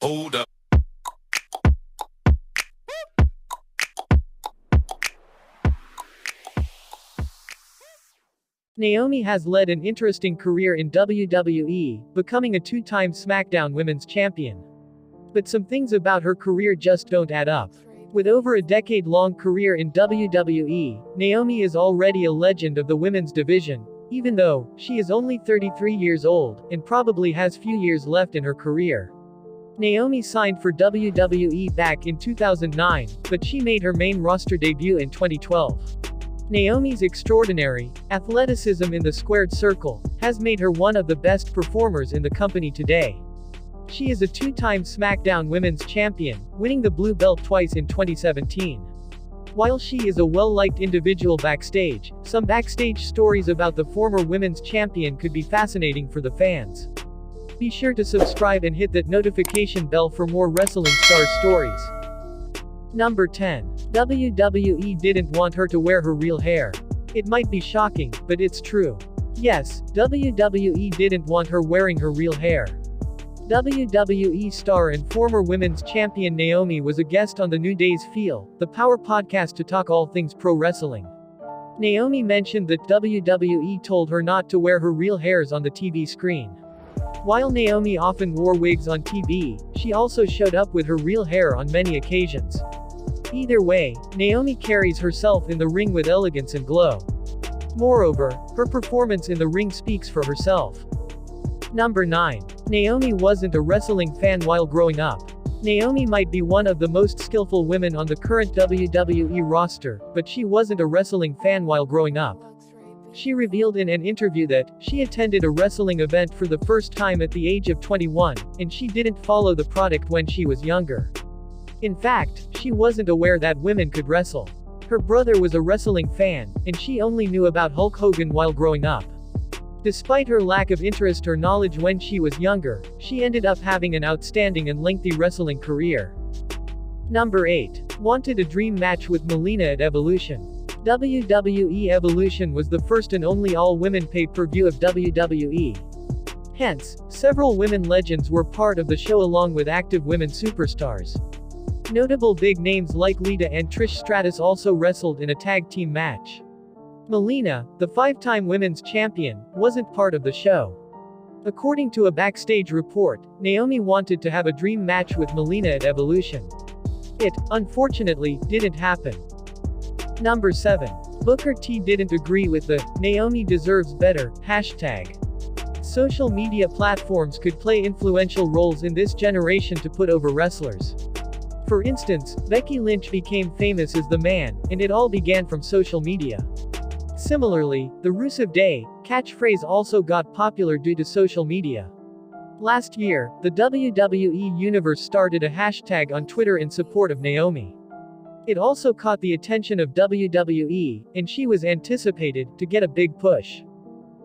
Hold up. Naomi has led an interesting career in WWE, becoming a two-time SmackDown Women's Champion. But some things about her career just don't add up. With over a decade-long career in WWE, Naomi is already a legend of the women's division, even though she is only 33 years old and probably has few years left in her career. Naomi signed for WWE back in 2009, but she made her main roster debut in 2012. Naomi's extraordinary athleticism in the squared circle has made her one of the best performers in the company today. She is a two-time SmackDown Women's Champion, winning the blue belt twice in 2017. While she is a well-liked individual backstage, some backstage stories about the former Women's Champion could be fascinating for the fans. Be sure to subscribe and hit that notification bell for more wrestling star stories. Number 10. WWE didn't want her to wear her real hair. It might be shocking, but it's true. Yes, WWE didn't want her wearing her real hair. WWE star and former Women's Champion Naomi was a guest on the New Day's Feel, the Power podcast to talk all things pro wrestling. Naomi mentioned that WWE told her not to wear her real hairs on the TV screen. While Naomi often wore wigs on TV, she also showed up with her real hair on many occasions. Either way, Naomi carries herself in the ring with elegance and glow. Moreover, her performance in the ring speaks for herself. Number 9. Naomi wasn't a wrestling fan while growing up. Naomi might be one of the most skillful women on the current WWE roster, but she wasn't a wrestling fan while growing up. She revealed in an interview that she attended a wrestling event for the first time at the age of 21, and she didn't follow the product when she was younger. In fact, she wasn't aware that women could wrestle. Her brother was a wrestling fan, and she only knew about Hulk Hogan while growing up. Despite her lack of interest or knowledge when she was younger, she ended up having an outstanding and lengthy wrestling career. Number 8. Wanted a dream match with Melina at Evolution. WWE Evolution was the first and only all-women pay-per-view of WWE. Hence, several women legends were part of the show along with active women superstars. Notable big names like Lita and Trish Stratus also wrestled in a tag team match. Melina, the five-time women's champion, wasn't part of the show. According to a backstage report, Naomi wanted to have a dream match with Melina at Evolution. It, unfortunately, didn't happen. Number 7. Booker T didn't agree with the "Naomi deserves better" hashtag. Social media platforms could play influential roles in this generation to put over wrestlers. For instance, Becky Lynch became famous as the man, and it all began from social media. Similarly, the Rusev Day catchphrase also got popular due to social media. Last year, the WWE Universe started a hashtag on Twitter in support of Naomi. It also caught the attention of WWE, and she was anticipated to get a big push.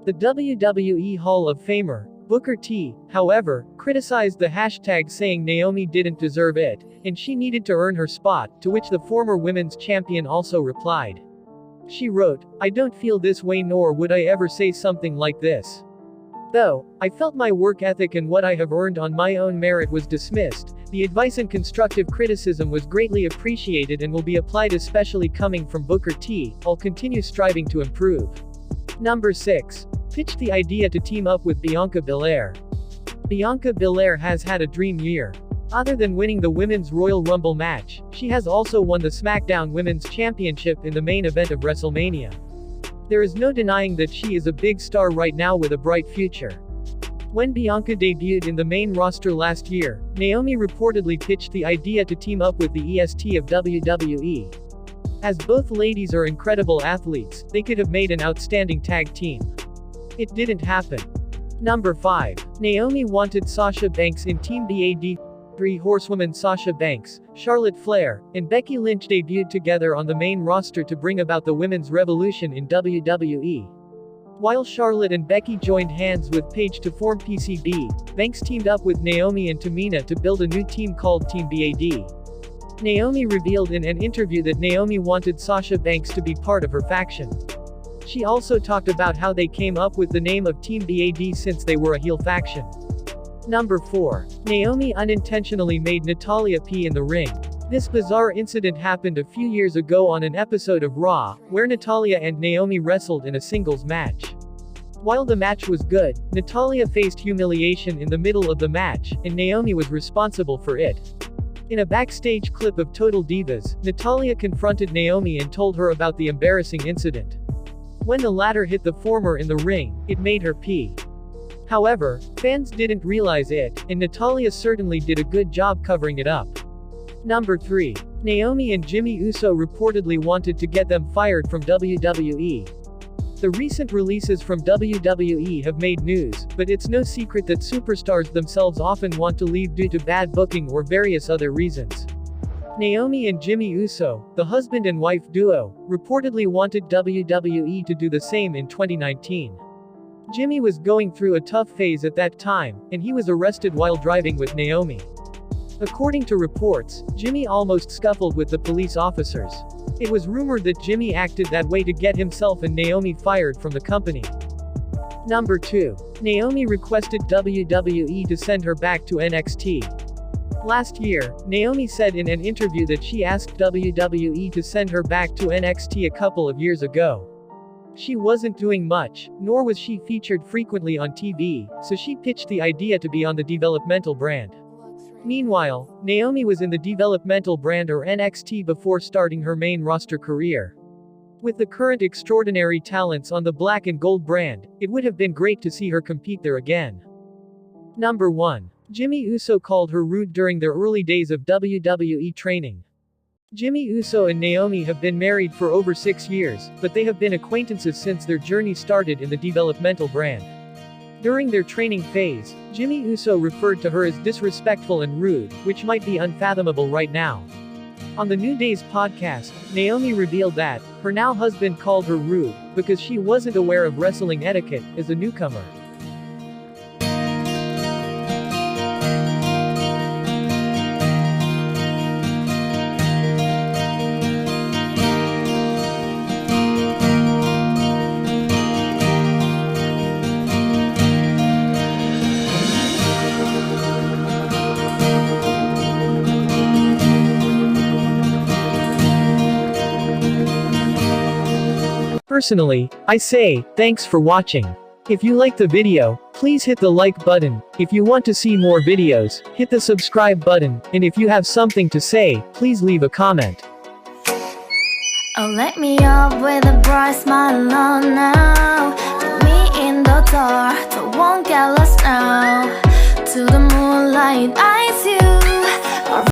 The WWE Hall of Famer, Booker T, however, criticized the hashtag saying Naomi didn't deserve it, and she needed to earn her spot, to which the former women's champion also replied. She wrote, "I don't feel this way nor would I ever say something like this. Though, I felt my work ethic and what I have earned on my own merit was dismissed, the advice and constructive criticism was greatly appreciated and will be applied especially coming from Booker T, I'll continue striving to improve." Number 6. Pitched the idea to team up with Bianca Belair. Bianca Belair has had a dream year. Other than winning the Women's Royal Rumble match, she has also won the SmackDown Women's Championship in the main event of WrestleMania. There is no denying that she is a big star right now with a bright future. When Bianca debuted in the main roster last year, Naomi reportedly pitched the idea to team up with the EST of WWE. As both ladies are incredible athletes, they could have made an outstanding tag team. It didn't happen. Number 5. Naomi wanted Sasha Banks in Team BAD. Three horsewomen Sasha Banks, Charlotte Flair, and Becky Lynch debuted together on the main roster to bring about the women's revolution in WWE. While Charlotte and Becky joined hands with Paige to form PCB, Banks teamed up with Naomi and Tamina to build a new team called Team BAD. Naomi revealed in an interview that Naomi wanted Sasha Banks to be part of her faction. She also talked about how they came up with the name of Team BAD since they were a heel faction. Number 4. Naomi unintentionally made Natalya pee in the ring. This bizarre incident happened a few years ago on an episode of Raw, where Natalya and Naomi wrestled in a singles match. While the match was good, Natalya faced humiliation in the middle of the match, and Naomi was responsible for it. In a backstage clip of Total Divas, Natalya confronted Naomi and told her about the embarrassing incident. When the latter hit the former in the ring, it made her pee. However, fans didn't realize it, and Natalya certainly did a good job covering it up. Number 3. Naomi and Jimmy Uso reportedly wanted to get them fired from WWE. The recent releases from WWE have made news, but it's no secret that superstars themselves often want to leave due to bad booking or various other reasons. Naomi and Jimmy Uso, the husband and wife duo, reportedly wanted WWE to do the same in 2019. Jimmy was going through a tough phase at that time, and he was arrested while driving with Naomi. According to reports, Jimmy almost scuffled with the police officers. It was rumored that Jimmy acted that way to get himself and Naomi fired from the company. Number 2. Naomi requested WWE to send her back to NXT. Last year, Naomi said in an interview that she asked WWE to send her back to NXT a couple of years ago. She wasn't doing much, nor was she featured frequently on TV, so she pitched the idea to be on the developmental brand. Meanwhile, Naomi was in the developmental brand or NXT before starting her main roster career. With the current extraordinary talents on the black and gold brand, it would have been great to see her compete there again. Number 1. Jimmy Uso called her rude during their early days of WWE training. Jimmy Uso and Naomi have been married for over 6 years, but they have been acquaintances since their journey started in the developmental brand. During their training phase, Jimmy Uso referred to her as disrespectful and rude, which might be unfathomable right now. On the New Day's podcast, Naomi revealed that her now husband called her rude because she wasn't aware of wrestling etiquette as a newcomer. Personally, I say, thanks for watching. If you like the video, please hit the like button. If you want to see more videos, hit the subscribe button, and if you have something to say, please leave a comment. Oh, let me up with a bright smile on now. Put me in the dark, so won't get lost now. To the moonlight, eyes you.